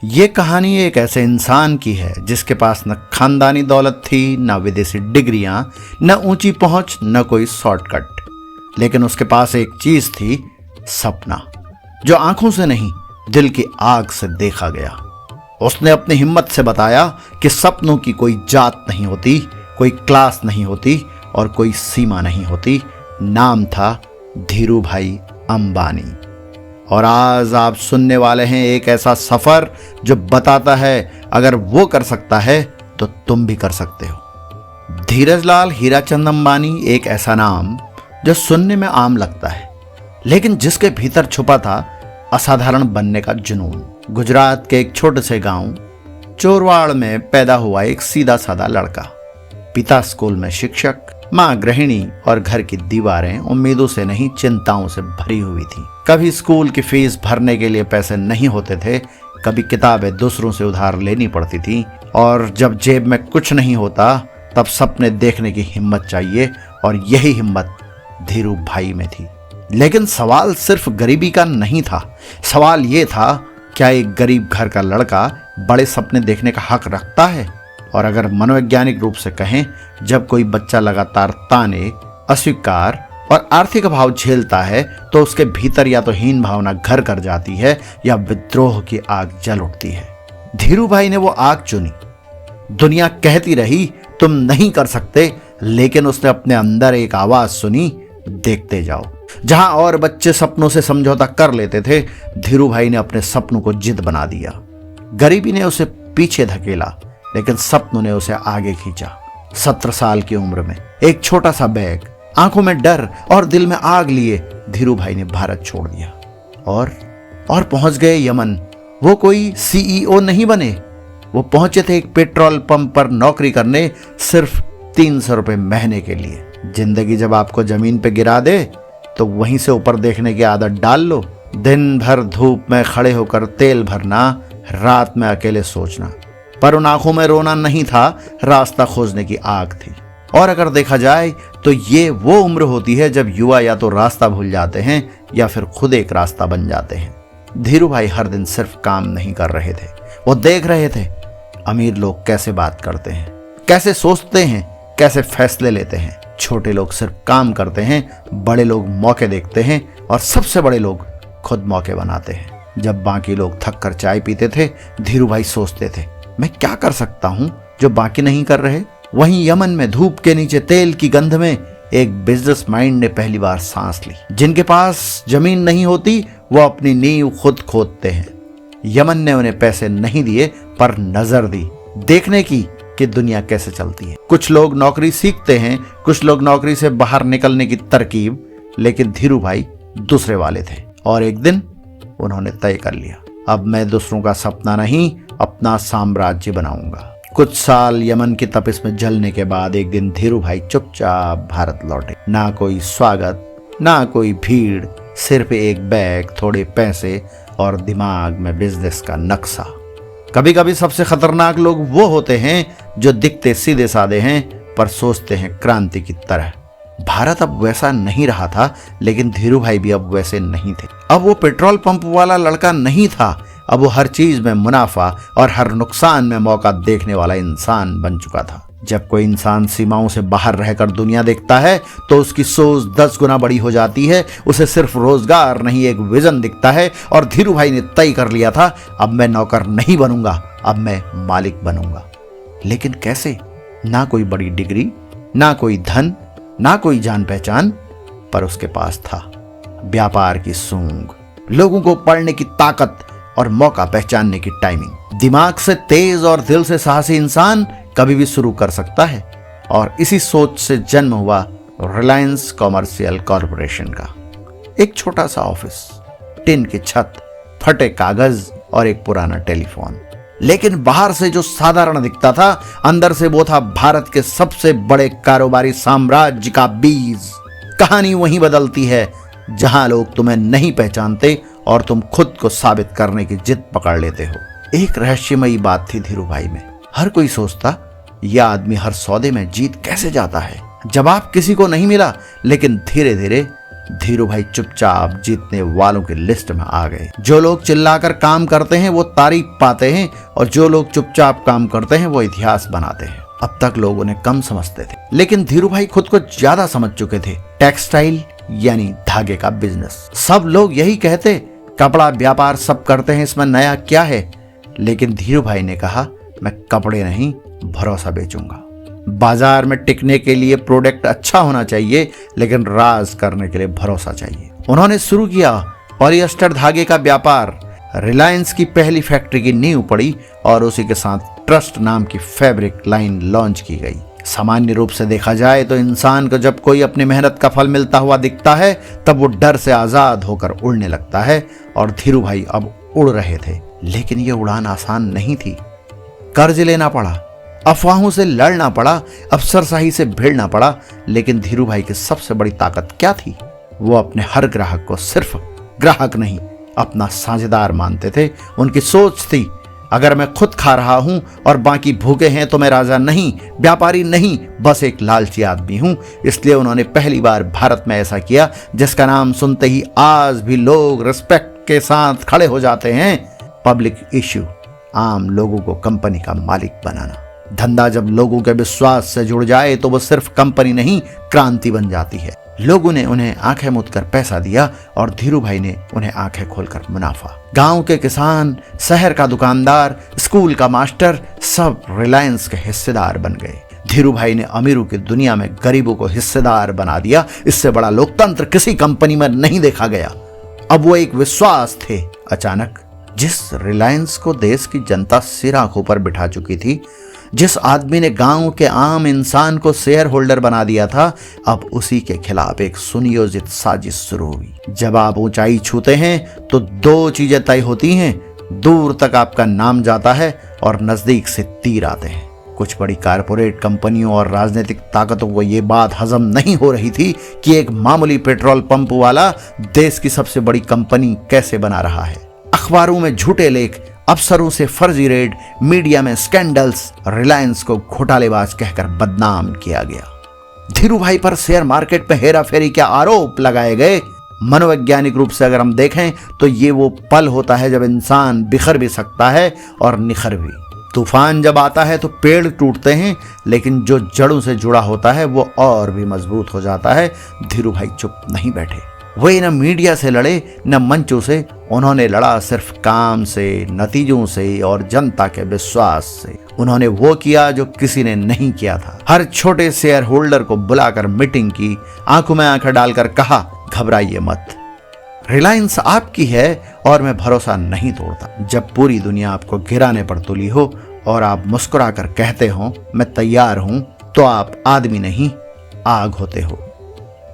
ये कहानी एक ऐसे इंसान की है जिसके पास न खानदानी दौलत थी, न विदेशी डिग्रियां, न ऊंची पहुंच, न कोई शॉर्टकट, लेकिन उसके पास एक चीज थी, सपना, जो आंखों से नहीं दिल की आग से देखा गया। उसने अपनी हिम्मत से बताया कि सपनों की कोई जात नहीं होती, कोई क्लास नहीं होती और कोई सीमा नहीं होती। नाम था धीरू भाई अंबानी। और आज आप सुनने वाले हैं एक ऐसा सफर जो बताता है अगर वो कर सकता है तो तुम भी कर सकते हो। धीरजलाल हीराचंद अंबानी एक ऐसा नाम जो सुनने में आम लगता है, लेकिन जिसके भीतर छुपा था असाधारण बनने का जुनून। गुजरात के एक छोटे से गांव चोरवाड़ में पैदा हुआ एक सीधा साधा लड़का। पिता स्कूल में शिक्षक, माँ गृहिणी और घर की दीवारें उम्मीदों से नहीं चिंताओं से भरी हुई थी। कभी स्कूल की फीस भरने के लिए पैसे नहीं होते थे, कभी किताबें दूसरों से उधार लेनी पड़ती थी, और जब जेब में कुछ नहीं होता तब सपने देखने की हिम्मत चाहिए, और यही हिम्मत धीरू भाई में थी। लेकिन सवाल सिर्फ गरीबी का नहीं था। सवाल ये था, क्या एक गरीब घर का लड़का बड़े सपने देखने का हक रखता है? और अगर मनोवैज्ञानिक रूप से कहें, जब कोई बच्चा लगातार ताने, अस्वीकार और आर्थिक अभाव झेलता है तो उसके भीतर या तो हीन भावना घर कर जाती है या विद्रोह की आग जल उठती है। धीरू भाई ने वो आग चुनी। दुनिया कहती रही तुम नहीं कर सकते, लेकिन उसने अपने अंदर एक आवाज सुनी, देखते जाओ। जहां और बच्चे सपनों से समझौता कर लेते थे, धीरू भाई ने अपने सपनों को जिद बना दिया। गरीबी ने उसे पीछे धकेला, लेकिन सपनों ने उसे आगे खींचा। 17 साल की उम्र में एक छोटा सा बैग, आंखों में डर और दिल में आग लिए धीरू भाई ने भारत छोड़ दिया और पहुंच गए यमन। वो कोई सीईओ नहीं बने, वो पहुंचे थे एक पेट्रोल पंप पर नौकरी करने, सिर्फ 300 रुपए महीने के लिए। जिंदगी जब आपको जमीन पे गिरा दे तो वहीं से ऊपर देखने की आदत डाल लो। दिन भर धूप में खड़े होकर तेल भरना, रात में अकेले सोचना, पर उन आंखों में रोना नहीं था, रास्ता खोजने की आग थी। और अगर देखा जाए तो ये वो उम्र होती है जब युवा या तो रास्ता भूल जाते हैं या फिर खुद एक रास्ता बन जाते हैं। धीरू भाई हर दिन सिर्फ काम नहीं कर रहे थे, वो देख रहे थे अमीर लोग कैसे बात करते हैं, कैसे सोचते हैं, कैसे फैसले लेते हैं। छोटे लोग सिर्फ काम करते हैं, बड़े लोग मौके देखते हैं, और सबसे बड़े लोग खुद मौके बनाते हैं। जब बाकी लोग थक कर चाय पीते थे, धीरू भाई सोचते थे, मैं क्या कर सकता हूं जो बाकी नहीं कर रहे? वहीं यमन में धूप के नीचे तेल की गंध में एक बिजनेस माइंड ने पहली बार सांस ली। जिनके पास जमीन नहीं होती वो अपनी नींव खुद खोदते हैं। यमन ने उन्हें पैसे नहीं दिए, पर नजर दी, देखने की कि दुनिया कैसे चलती है। कुछ लोग नौकरी सीखते हैं, कुछ लोग नौकरी से बाहर निकलने की तरकीब, लेकिन धीरू भाई दूसरे वाले थे। और एक दिन उन्होंने तय कर लिया, अब मैं दूसरों का सपना नहीं, अपना साम्राज्य बनाऊंगा। कुछ साल यमन की तपिश में जलने के बाद एक दिन धीरू भाई चुपचाप भारत लौटे। ना कोई स्वागत, ना कोई भीड़, सिर्फ एक बैग, थोड़े पैसे और दिमाग में बिजनेस का नक्शा। कभी कभी सबसे खतरनाक लोग वो होते हैं जो दिखते सीधे साधे हैं पर सोचते हैं क्रांति की तरह। भारत अब वैसा नहीं रहा था, लेकिन धीरू भाई भी अब वैसे नहीं थे। अब वो पेट्रोल पंप वाला लड़का नहीं था, अब वो हर चीज में मुनाफा और हर नुकसान में मौका देखने वाला इंसान बन चुका था। जब कोई इंसान सीमाओं से बाहर रहकर दुनिया देखता है तो उसकी सोच 10 गुना बड़ी हो जाती है। उसे सिर्फ रोजगार नहीं, एक विजन दिखता है। और धीरू भाई ने तय कर लिया था, अब मैं नौकर नहीं बनूंगा, अब मैं मालिक बनूंगा। लेकिन कैसे? ना कोई बड़ी डिग्री, ना कोई धन, ना कोई जान पहचान, पर उसके पास था व्यापार की सूंघ, लोगों को पढ़ने की ताकत और मौका पहचानने की टाइमिंग। दिमाग से तेज और दिल से साहसी इंसान कभी भी शुरू कर सकता है। और इसी सोच से जन्म हुआ रिलायंस कॉमर्शियल कॉरपोरेशन का एक छोटा सा ऑफिस, टिन की छत, फटे कागज और एक पुराना टेलीफोन। लेकिन बाहर से जो साधारण दिखता था, अंदर से वो था भारत के सबसे बड़े कारोबारी साम्राज्य का बीज। कहानी वहीं बदलती है जहां लोग तुम्हें नहीं पहचानते और तुम खुद को साबित करने की जिद पकड़ लेते हो। एक रहस्यमयी बात थी धीरू भाई में। हर कोई सोचता यह आदमी हर सौदे में जीत कैसे जाता है। जवाब किसी को नहीं मिला, लेकिन धीरे धीरे धीरू भाई चुपचाप जीतने वालों की लिस्ट में आ गए। जो लोग चिल्लाकर काम करते हैं वो तारीफ पाते हैं और जो लोग चुपचाप काम करते हैं वो इतिहास बनाते हैं। अब तक लोग उन्हें कम समझते थे, लेकिन धीरू भाई खुद को ज्यादा समझ चुके थे। टेक्सटाइल यानी धागे का बिजनेस। सब लोग यही कहते, कपड़ा व्यापार सब करते हैं, इसमें नया क्या है। लेकिन धीरू भाई ने कहा, मैं कपड़े नहीं भरोसा बेचूंगा। बाजार में टिकने के लिए प्रोडक्ट अच्छा होना चाहिए, लेकिन राज करने के लिए भरोसा चाहिए। उन्होंने शुरू किया पॉलिएस्टर धागे का व्यापार। रिलायंस की पहली फैक्ट्री की नींव पड़ी और उसी के साथ ट्रस्ट नाम की फैब्रिक लाइन लॉन्च की गई। सामान्य रूप से देखा जाए तो इंसान को जब कोई अपनी मेहनत का फल मिलता हुआ दिखता है तब वो डर से आजाद होकर उड़ने लगता है, और धीरू भाई अब उड़ रहे थे। लेकिन ये उड़ान आसान नहीं थी। कर्ज लेना पड़ा, अफवाहों से लड़ना पड़ा, अफसरशाही से भिड़ना पड़ा। लेकिन धीरू भाई की सबसे बड़ी ताकत क्या थी? वो अपने हर ग्राहक को सिर्फ ग्राहक नहीं, अपना साझेदार मानते थे। उनकी सोच थी, अगर मैं खुद खा रहा हूं और बाकी भूखे हैं तो मैं राजा नहीं, व्यापारी नहीं, बस एक लालची आदमी हूं। इसलिए उन्होंने पहली बार भारत में ऐसा किया जिसका नाम सुनते ही आज भी लोग रिस्पेक्ट के साथ खड़े हो जाते हैं। पब्लिक इश्यू, आम लोगों को कंपनी का मालिक बनाना। धंधा जब लोगों के विश्वास से जुड़ जाए तो वो सिर्फ कंपनी नहीं, क्रांति बन जाती है। लोगों ने उन्हें आंखें मूंद कर पैसा दिया और धीरू भाई ने उन्हें आंखें खोलकर मुनाफा। गांव के किसान, शहर का दुकानदार, स्कूल का मास्टर, सब रिलायंस के हिस्सेदार बन गए। धीरू भाई ने अमीरों की दुनिया में गरीबों को हिस्सेदार बना दिया। इससे बड़ा लोकतंत्र किसी कंपनी में नहीं देखा गया। अब वो एक विश्वास थे। अचानक जिस रिलायंस को देश की जनता सिर आंखों पर बिठा चुकी थी, जिस आदमी ने गांव के आम इंसान को शेयर होल्डर बना दिया था, अब उसी के खिलाफ एक सुनियोजित साजिश शुरू हुई। जब आप ऊंचाई छूते हैं तो दो चीजें तय होती हैं, दूर तक आपका नाम जाता है और नजदीक से तीर आते हैं। कुछ बड़ी कारपोरेट कंपनियों और राजनीतिक ताकतों को यह बात हजम नहीं हो रही थी कि एक मामूली पेट्रोल पंप वाला देश की सबसे बड़ी कंपनी कैसे बना रहा है। अखबारों में झूठे लेख, अफसरों से फर्जी रेड, मीडिया में स्कैंडल्स, रिलायंस को घोटालेबाज कहकर बदनाम किया गया। धीरू भाई पर शेयर मार्केट में हेरा फेरी के आरोप लगाए गए। मनोवैज्ञानिक रूप से अगर हम देखें तो ये वो पल होता है जब इंसान बिखर भी सकता है और निखर भी। तूफान जब आता है तो पेड़ टूटते हैं, लेकिन जो जड़ों से जुड़ा होता है वो और भी मजबूत हो जाता है। धीरू भाई चुप नहीं बैठे। वे न मीडिया से लड़े न मंचों से। उन्होंने लड़ा सिर्फ काम से, नतीजों से और जनता के विश्वास से। उन्होंने वो किया जो किसी ने नहीं किया था। हर छोटे शेयर होल्डर को बुलाकर मीटिंग की, आंखों में आंखें डालकर कहा, घबराइए मत, रिलायंस आपकी है और मैं भरोसा नहीं तोड़ता। जब पूरी दुनिया आपको गिराने पर तुली हो और आप मुस्कुराकर कहते हो मैं तैयार हूं, तो आप आदमी नहीं आग होते हो।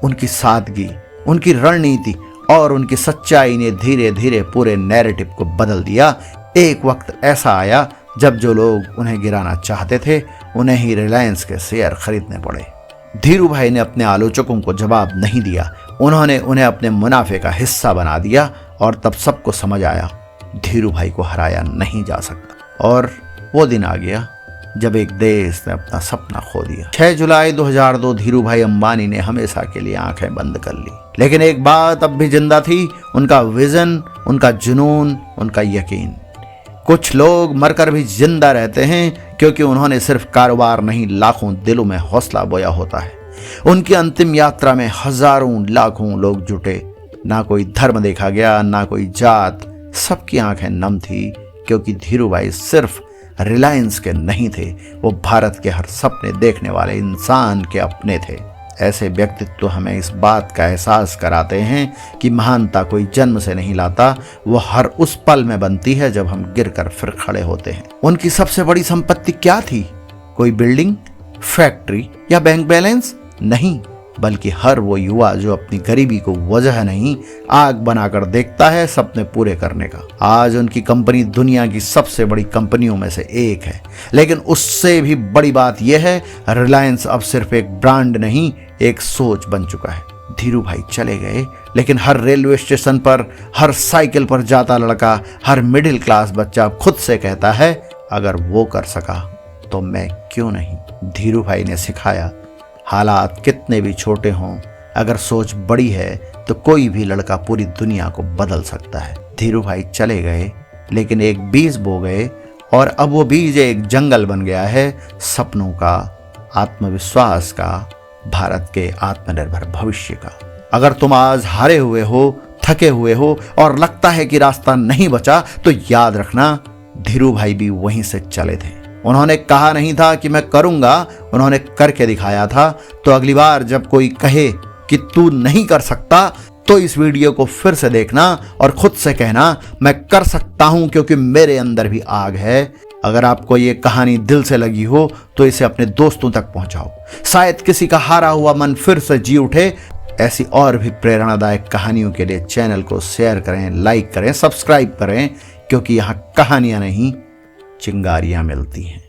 उनकी सादगी, उनकी रणनीति और उनकी सच्चाई ने धीरे धीरे पूरे नैरेटिव को बदल दिया। एक वक्त ऐसा आया जब जो लोग उन्हें गिराना चाहते थे उन्हें ही रिलायंस के शेयर खरीदने पड़े। धीरू भाई ने अपने आलोचकों को जवाब नहीं दिया। उन्होंने उन्हें अपने मुनाफे का हिस्सा बना दिया और तब सबको समझ आया धीरू भाई को हराया नहीं जा सकता। और वो दिन आ गया जब एक देश ने अपना सपना खो दिया। 6 जुलाई 2002 धीरू भाई अंबानी ने हमेशा के लिए आंखें बंद कर ली। लेकिन एक बात अब भी जिंदा थी, उनका विजन, उनका जुनून, उनका यकीन। कुछ लोग मरकर भी जिंदा रहते हैं क्योंकि उन्होंने सिर्फ कारोबार नहीं, लाखों दिलों में हौसला बोया होता है। उनकी अंतिम यात्रा में हजारों लाखों लोग जुटे। ना कोई धर्म देखा गया, ना कोई जात। सबकी आंखें नम थी क्योंकि धीरू भाई सिर्फ रिलायंस के नहीं थे, वो भारत के हर सपने देखने वाले इंसान के अपने थे। ऐसे व्यक्तित्व हमें इस बात का एहसास कराते हैं कि महानता कोई जन्म से नहीं लाता, वो हर उस पल में बनती है जब हम गिरकर फिर खड़े होते हैं। उनकी सबसे बड़ी संपत्ति क्या थी? कोई बिल्डिंग, फैक्ट्री या बैंक बैलेंस नहीं, बल्कि हर वो युवा जो अपनी गरीबी को वजह नहीं, आग बनाकर देखता है सपने पूरे करने का। आज उनकी कंपनी दुनिया की सबसे बड़ी कंपनियों में से एक है। लेकिन उससे भी बड़ी बात यह है, रिलायंस अब सिर्फ एक ब्रांड नहीं, एक सोच बन चुका है। धीरू भाई चले गए, लेकिन हर रेलवे स्टेशन पर, हर साइकिल पर जाता लड़का, हर मिडिल क्लास बच्चा खुद से कहता है, अगर वो कर सका तो मैं क्यों नहीं। धीरू भाई ने सिखाया, हालात कितने भी छोटे हों, अगर सोच बड़ी है तो कोई भी लड़का पूरी दुनिया को बदल सकता है। धीरू भाई चले गए, लेकिन एक बीज बो गए और अब वो बीज एक जंगल बन गया है सपनों का, आत्मविश्वास का, भारत के आत्मनिर्भर भविष्य का। अगर तुम आज हारे हुए हो, थके हुए हो और लगता है कि रास्ता नहीं बचा, तो याद रखना धीरू भाई भी वहीं से चले थे। उन्होंने कहा नहीं था कि मैं करूंगा, उन्होंने करके दिखाया था। तो अगली बार जब कोई कहे कि तू नहीं कर सकता, तो इस वीडियो को फिर से देखना और खुद से कहना मैं कर सकता हूं, क्योंकि मेरे अंदर भी आग है। अगर आपको ये कहानी दिल से लगी हो तो इसे अपने दोस्तों तक पहुंचाओ, शायद किसी का हारा हुआ मन फिर से जी उठे। ऐसी और भी प्रेरणादायक कहानियों के लिए चैनल को शेयर करें, लाइक करें, सब्सक्राइब करें, क्योंकि यहाँ कहानियां नहीं चिंगारियां मिलती हैं।